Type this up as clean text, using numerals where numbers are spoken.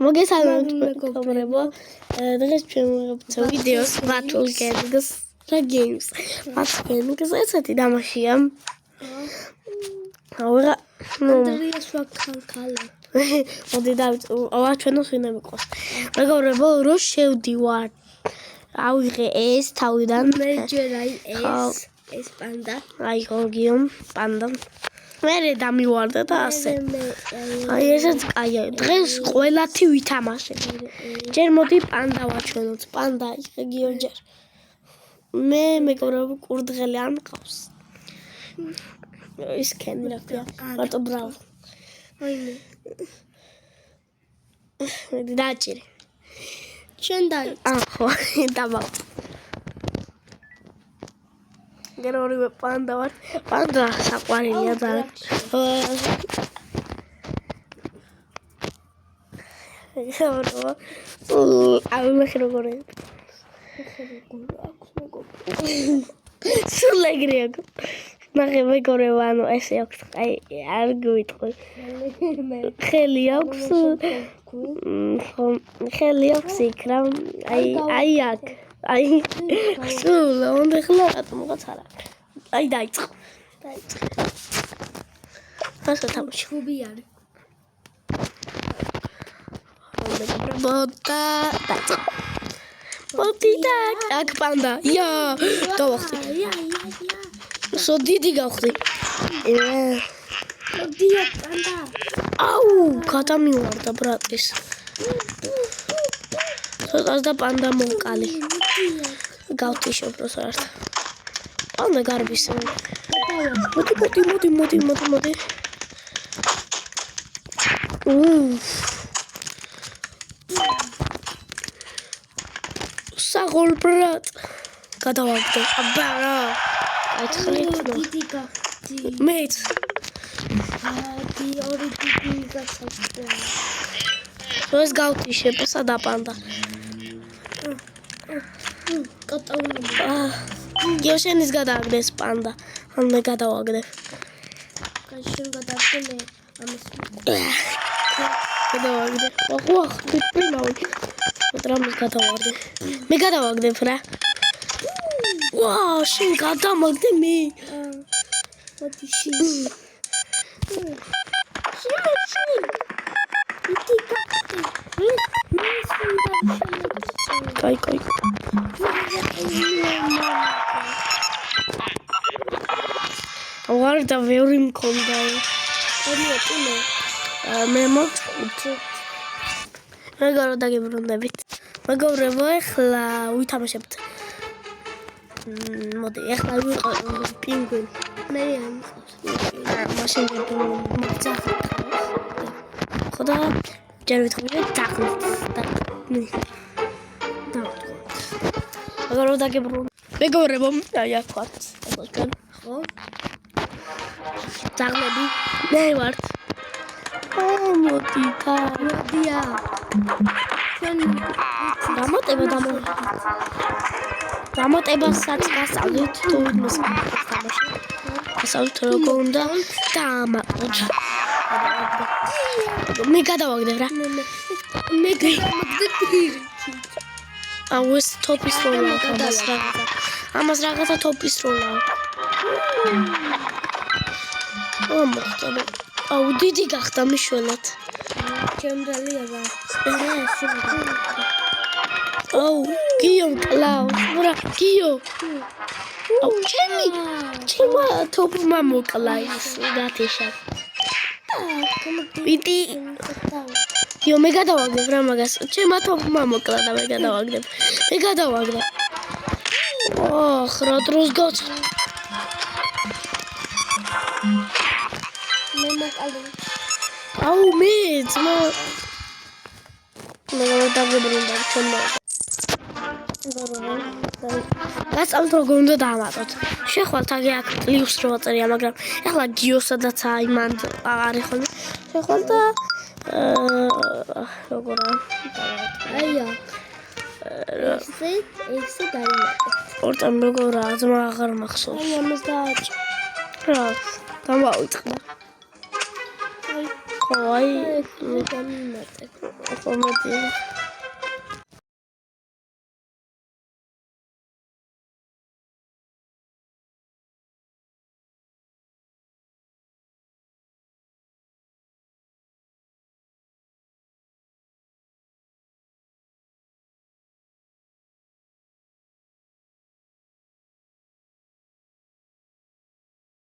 მოგესალმებით მეგობრებო. დღეს ჩვენ ვიღებთ ვიდეოს Battle Games რა games. Battle Games ესეთი დამაშია. აურა ანდრიას ვაქალქალა. მოდი დავაჩვენოს ვინ მიყავს. მეგობრებო, რო შევდივარ. ავიღე ეს თავიდან. მე ჯერ აი ეს პანდა. აი გოგიო პანდა. მე დამივარდა და ასე. აი ესეც კაია. დღეს ყველათი ვითამაშე. ჯერ მოდი პანდა ვაჩვენოთ. პანდა იღე გიორჯერ. მე მეგობრებო კურდღელი არ მყავს. ის კენი რა ქვია. მარტო ბრავო. აიმე. მე დაჭირე. შენ დაიწყე. ხო, დამავა. გერორივე პანდა ვარ. პანდა საყვარელია ძალიან. აი მე როგორია. სულ ეგრე აქვს. ნახე მეგობრებო, ანუ ესე აქვს. აი არ გვიტყვი. ხელი აქვს. ხელი აქვს იქ რა. აი აქ. აი სულ უნდა ხლა რატომღაც არა. აი დაიწყო. ასე თამაში. ჩუბი არის. ბოტა დაიწყო. ბოტა აქ პანდა. ია დავახტი. სო დიდი გავხდი. დია პანდა. აუ გადამივარდა ბრატის. ცოტას და პანდა მოვკალი. გავთიშობ როს არ. პანდა გარბის. მოდი. საღოლ ბრატ. გადავაგდე. აბარა. აი ცხლით. დიდი გახდი. მეც. ადი ორი დიდი გახდა. როს გავთიშებ სადა პანდა. კატაუნი. გიოშენის გადააგდეს პანდა. ან მე გადავაგდებ. კაშენ გადაგდე ამის. გადავაგდე. ოღო, პრინავი. დრამის გადავაგდე. მე გადავაგდებ რა. ვაუ, შენ გადამაგდე მე. მოდი შენ. დიდი გახდი. კაი. ვარ და ვერი მქონდა. ორი ტუნე. მე მოწყვით. მეგობრებო დაგიბრუნდებით. მეგობრებო, ეხლა ვითამაშებთ. მოდი, ეხლა ვიყავ პინგვინი. მე ამყავს. მაშინ მოგძახეთ. ხოდა ჯერ ვითხოვე დაგხვით. მეგობრებო დაგიბრუნდებით. მეგობრებო, აი აქ ვარ. ხო? ძაღლები მე ვარ. მოდი და მოდია. ჩვენ დამატებასაც გასწავლით თუ ვინმეს თამაში. გასწავლით როგორ უნდა დაამატოთ. მე გადავაგდებ რა. მე გადავაგდე პირით. აუ ეს ტოპის როლა ამას რაღაცა ტოპის როლა. აუ დიდი გახდა მიშველად. ჩემდალია რა. აუ გიო კლაუს ბრა გიო. აუ ჩემი თოპმა მოკლა ის გათიშა. ვიტი გიო მე გადავაგდებ რა მაგას. ჩემი თოპმა მოკლა და მე გადავაგდებ. ოხ რა დროს გაცა. მე მოკალე. აუ მეც მე დავიბრუნდა ჩემო. გასწავლთ როგორ უნდა დაამატოთ. შეხვალთ აგი აქ პლუს რო აწერია, მაგრამ ეხლა გიოსადაც აი მან აღარ იხონი. შეხვალთ და როგორა აი აქ. ესე დაიმატე. ორტან როგორა ძმა აღარ მახსოვს. აი ამას დააჭ. რა, დამავიწყდა. ხო, აი, გამიმატე. ხომეთი.